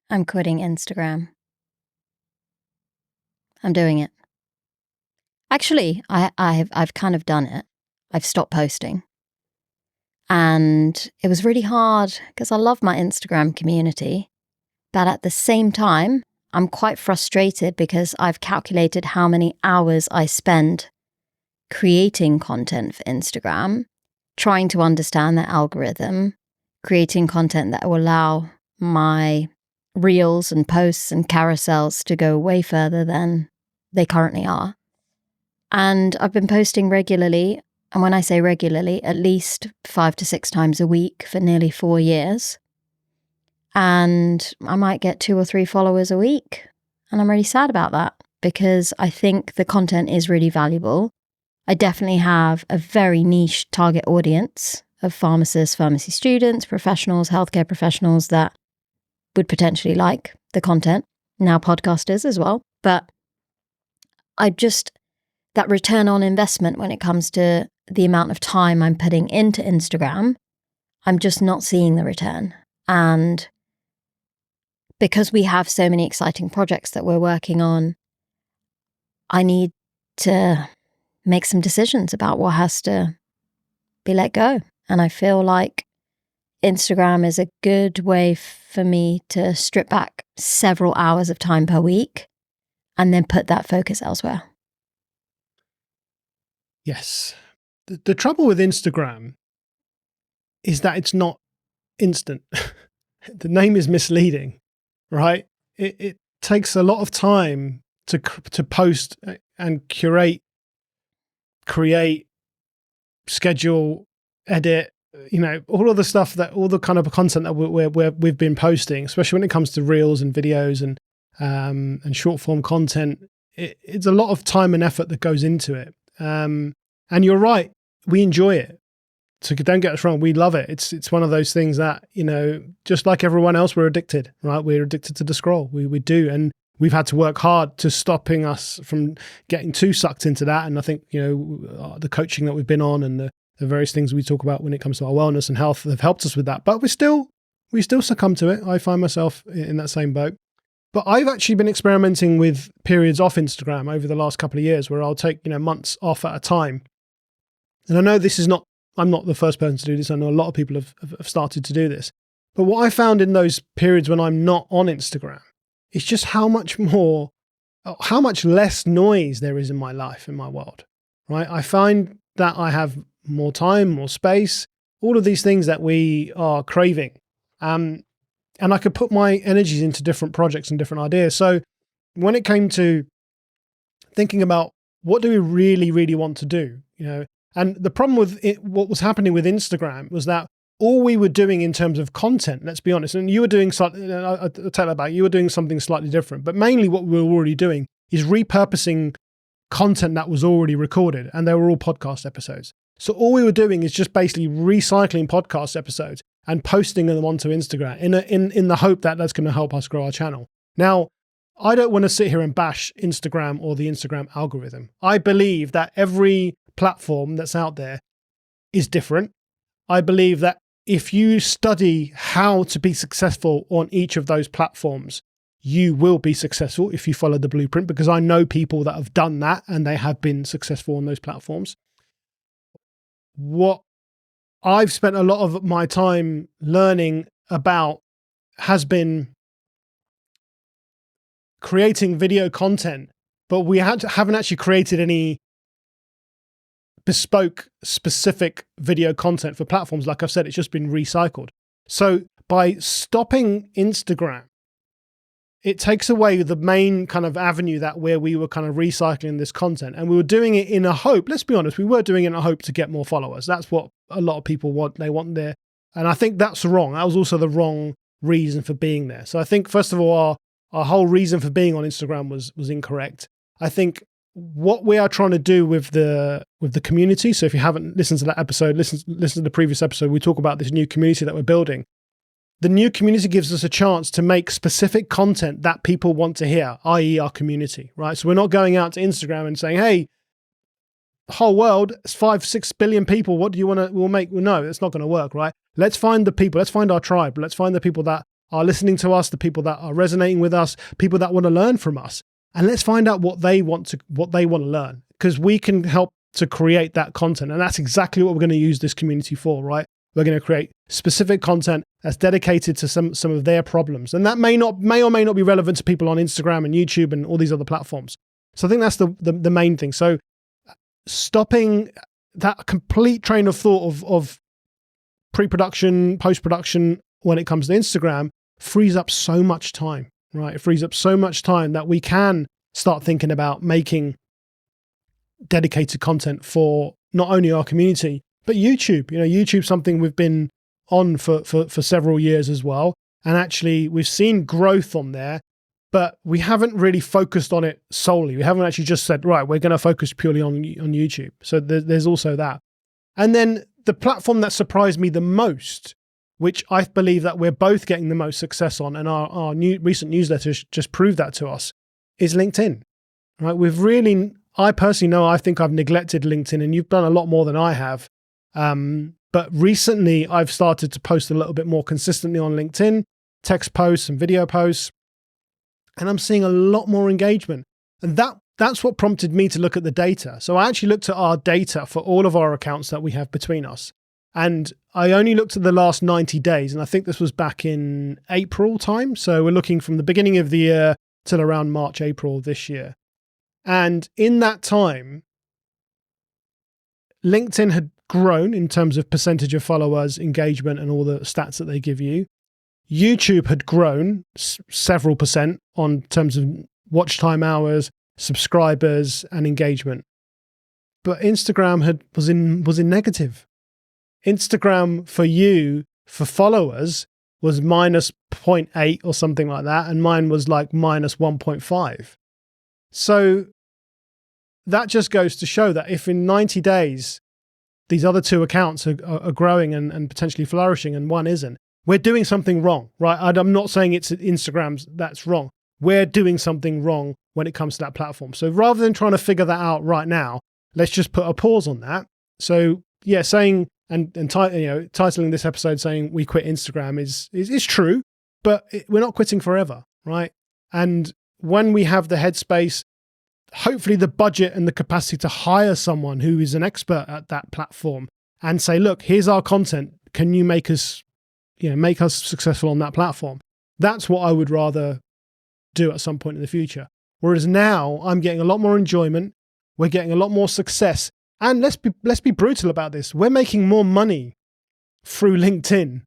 I'm quitting Instagram. I'm doing it. Actually, I've kind of done it. I've stopped posting. And it was really hard because I love my Instagram community. But at the same time, I'm quite frustrated because I've calculated how many hours I spend creating content for Instagram, trying to understand the algorithm, creating content that will allow my reels and posts and carousels to go way further than they currently are. And I've been posting regularly. And when I say regularly, at least 5 to 6 times a week for nearly 4 years. And I might get 2 or 3 followers a week. And I'm really sad about that because I think the content is really valuable. I definitely have a very niche target audience of pharmacists, pharmacy students, professionals, healthcare professionals that would potentially like the content. Now podcasters as well. But that return on investment when it comes to the amount of time I'm putting into Instagram, I'm just not seeing the return. And because we have so many exciting projects that we're working on, I need to make some decisions about what has to be let go. And I feel like Instagram is a good way for me to strip back several hours of time per week and then put that focus elsewhere. Yes. The trouble with Instagram is that it's not instant. The name is misleading, right? It takes a lot of time to post and create, schedule, edit, all of the stuff all the kind of content that we've been posting, especially when it comes to reels and videos and short form content. It's a lot of time and effort that goes into it. And you're right, we enjoy it. So don't get us wrong, we love it. It's one of those things that, just like everyone else, we're addicted, right? We're addicted to the scroll. We do. And we've had to work hard to stopping us from getting too sucked into that. And I think, the coaching that we've been on and the various things we talk about when it comes to our wellness and health have helped us with that. But we still succumb to it. I find myself in that same boat. But I've actually been experimenting with periods off Instagram over the last couple of years where I'll take, months off at a time. And I know I'm not the first person to do this. I know a lot of people have started to do this. But what I found in those periods when I'm not on Instagram is just how much less noise there is in my life, in my world, right? I find that I have more time, more space, all of these things that we are craving. And I could put my energies into different projects and different ideas. So when it came to thinking about what do we really, really want to do, and the problem with it, what was happening with Instagram was that all we were doing in terms of content, let's be honest, and you were doing something, I'll tell you about, you were doing something slightly different, but mainly what we were already doing is repurposing content that was already recorded, and they were all podcast episodes. So all we were doing is just basically recycling podcast episodes and posting them onto Instagram in the hope that that's going to help us grow our channel. Now, I don't want to sit here and bash Instagram or the Instagram algorithm. I believe that every platform that's out there is different. I believe that if you study how to be successful on each of those platforms, you will be successful if you follow the blueprint, because I know people that have done that and they have been successful on those platforms. What I've spent a lot of my time learning about has been creating video content, but we haven't actually created any bespoke, specific video content for platforms. Like I've said, it's just been recycled. So by stopping Instagram, it takes away the main kind of avenue that where we were kind of recycling this content. And we were doing it in a hope, let's be honest, we were doing it in a hope to get more followers. That's what a lot of people want. They want there. And I think that's wrong. That was also the wrong reason for being there. So I think, first of all, our whole reason for being on Instagram was incorrect. I think what we are trying to do with the community. So if you haven't listened to that episode, listen to the previous episode. We talk about this new community that we're building. The new community gives us a chance to make specific content that people want to hear, i.e. our community, right? So we're not going out to Instagram and saying, hey, the whole world, it's 5-6 billion people. What do you want to, we'll make? Well, no, it's not going to work, right? Let's find the people. Let's find our tribe. Let's find the people that are listening to us, the people that are resonating with us, people that want to learn from us. And let's find out what they want to learn, because we can help to create that content. And that's exactly what we're going to use this community for, right? We're going to create specific content that's dedicated to some of their problems. And that may or may not be relevant to people on Instagram and YouTube and all these other platforms. So I think that's the main thing. So stopping that complete train of thought of pre-production, post-production when it comes to Instagram frees up so much time, right? It frees up so much time that we can start thinking about making dedicated content for not only our community, but YouTube. YouTube's something we've been on for several years as well. And actually we've seen growth on there, but we haven't really focused on it solely. We haven't actually just said, right, we're going to focus purely on YouTube. So there's also that. And then the platform that surprised me the most, which I believe that we're both getting the most success on, and our recent newsletters just proved that to us, is LinkedIn. Right? I personally know, I think I've neglected LinkedIn, and you've done a lot more than I have. But recently I've started to post a little bit more consistently on LinkedIn, text posts and video posts, and I'm seeing a lot more engagement. And that's what prompted me to look at the data. So I actually looked at our data for all of our accounts that we have between us. And I only looked at the last 90 days, and I think this was back in April time. So we're looking from the beginning of the year till around March, April this year. And in that time, LinkedIn had grown in terms of percentage of followers, engagement, and all the stats that they give you. YouTube had grown several percent on terms of watch time hours, subscribers, and engagement. But Instagram was in negative. Instagram for you, for followers, was minus 0.8 or something like that, and mine was like minus 1.5. So that just goes to show that if in 90 days these other two accounts are growing and potentially flourishing and one isn't, we're doing something wrong, right? I'm not saying it's Instagram's that's wrong. We're doing something wrong when it comes to that platform. So rather than trying to figure that out right now, let's just put a pause on that. So yeah, saying and titling this episode saying we quit Instagram is true, but we're not quitting forever, right? And when we have the headspace, hopefully the budget and the capacity to hire someone who is an expert at that platform and say, look, here's our content. Can you make us successful on that platform? That's what I would rather do at some point in the future. Whereas now I'm getting a lot more enjoyment. We're getting a lot more success. And let's be brutal about this. We're making more money through LinkedIn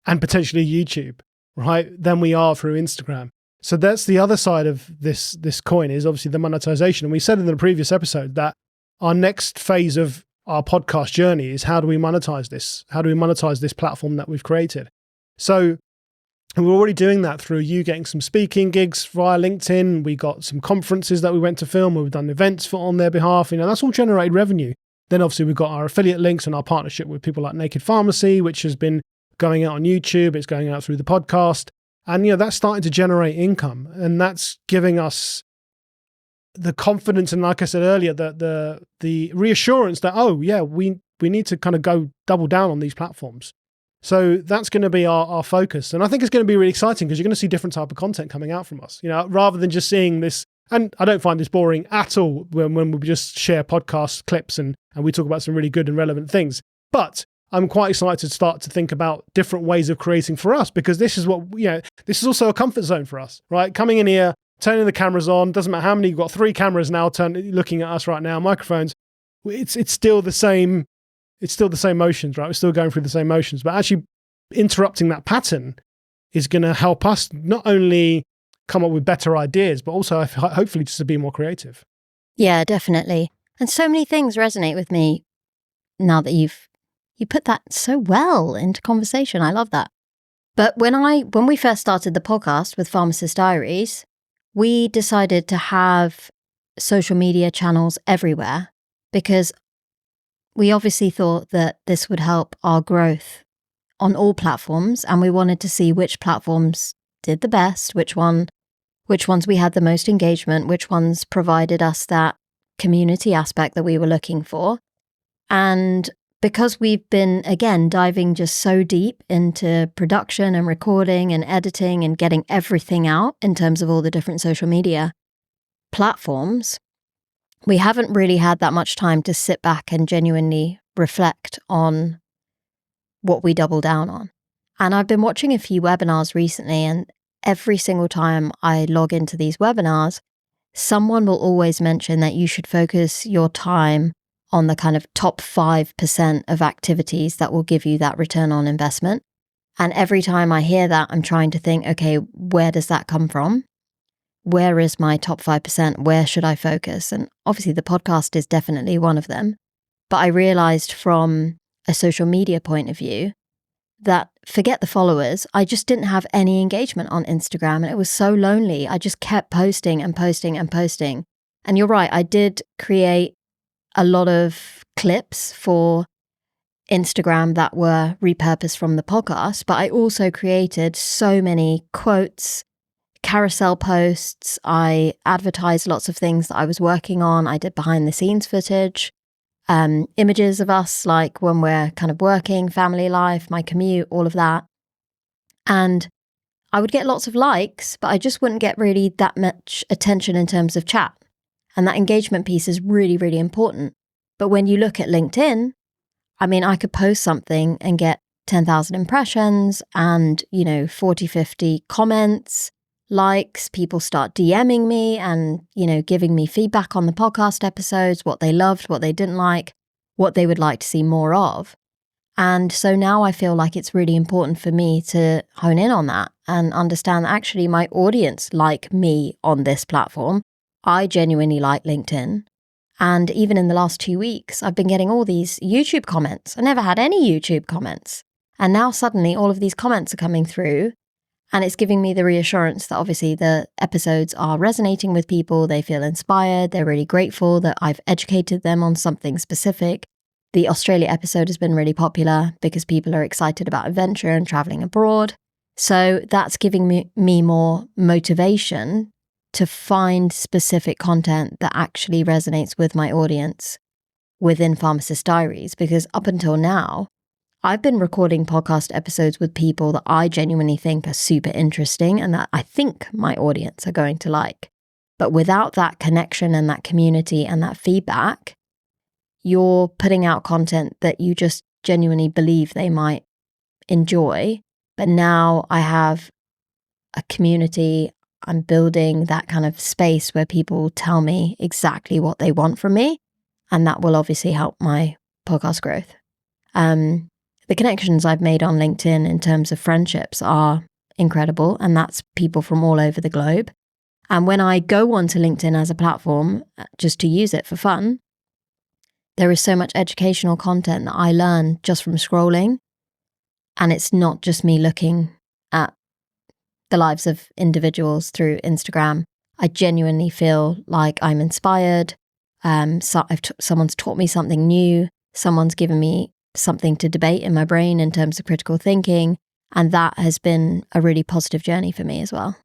and potentially YouTube, right, than we are through Instagram. So that's the other side of this coin, is obviously the monetization. And we said in the previous episode that our next phase of our podcast journey is how do we monetize this? How do we monetize this platform that we've created? So we're already doing that through you getting some speaking gigs via LinkedIn. We got some conferences that we went to film where we've done events on their behalf. That's all generated revenue. Then obviously we've got our affiliate links and our partnership with people like Naked Pharmacy, which has been going out on YouTube. It's going out through the podcast. And that's starting to generate income, and that's giving us the confidence and, like I said earlier, the reassurance that we need to kind of go double down on these platforms. So that's going to be our focus, and I think it's going to be really exciting because you're going to see different type of content coming out from us. Rather than just seeing this, and I don't find this boring at all when we just share podcast clips and we talk about some really good and relevant things, but I'm quite excited to start to think about different ways of creating for us, because this is this is also a comfort zone for us, right? Coming in here, turning the cameras on, doesn't matter how many, you've got 3 cameras now looking at us right now, microphones. It's still the same. It's still the same motions, right? We're still going through the same motions, but actually interrupting that pattern is going to help us not only come up with better ideas, but also hopefully just to be more creative. Yeah, definitely. And so many things resonate with me now that you put that so well into conversation. I love that. But when we first started the podcast with Pharmacist Diaries, we decided to have social media channels everywhere because we obviously thought that this would help our growth on all platforms, and we wanted to see which platforms did the best, which ones we had the most engagement, which ones provided us that community aspect that we were looking for. And because we've been, again, diving just so deep into production and recording and editing and getting everything out in terms of all the different social media platforms, we haven't really had that much time to sit back and genuinely reflect on what we double down on. And I've been watching a few webinars recently, and every single time I log into these webinars, someone will always mention that you should focus your time on the kind of top 5% of activities that will give you that return on investment. And every time I hear that, I'm trying to think, okay, where does that come from? Where is my top 5%? Where should I focus? And obviously the podcast is definitely one of them. But I realized from a social media point of view that, forget the followers, I just didn't have any engagement on Instagram, and it was so lonely. I just kept posting and posting and posting. And you're right, I did create a lot of clips for Instagram that were repurposed from the podcast, but I also created so many quotes, carousel posts. I advertised lots of things that I was working on. I did behind the scenes footage, images of us, like when we're kind of working, family life, my commute, all of that. And I would get lots of likes, but I just wouldn't get really that much attention in terms of chat. And that engagement piece is really, really important. But when you look at LinkedIn, I mean, I could post something and get 10,000 impressions and, 40, 50 comments, likes, people start DMing me and, giving me feedback on the podcast episodes, what they loved, what they didn't like, what they would like to see more of. And so now I feel like it's really important for me to hone in on that and understand that actually my audience like me on this platform. I genuinely like LinkedIn. And even in the last 2 weeks, I've been getting all these YouTube comments. I never had any YouTube comments. And now suddenly all of these comments are coming through. And it's giving me the reassurance that obviously the episodes are resonating with people. They feel inspired. They're really grateful that I've educated them on something specific. The Australia episode has been really popular because people are excited about adventure and traveling abroad. So that's giving me more motivation to find specific content that actually resonates with my audience within Pharmacist Diaries. Because up until now, I've been recording podcast episodes with people that I genuinely think are super interesting and that I think my audience are going to like. But without that connection and that community and that feedback, you're putting out content that you just genuinely believe they might enjoy. But now I have a community. I'm building that kind of space where people tell me exactly what they want from me. And that will obviously help my podcast growth. The connections I've made on LinkedIn in terms of friendships are incredible. And that's people from all over the globe. And when I go onto LinkedIn as a platform, just to use it for fun, there is so much educational content that I learn just from scrolling. And it's not just me looking at the lives of individuals through Instagram. I genuinely feel like I'm inspired. Someone's taught me something new. Someone's given me something to debate in my brain in terms of critical thinking. And that has been a really positive journey for me as well.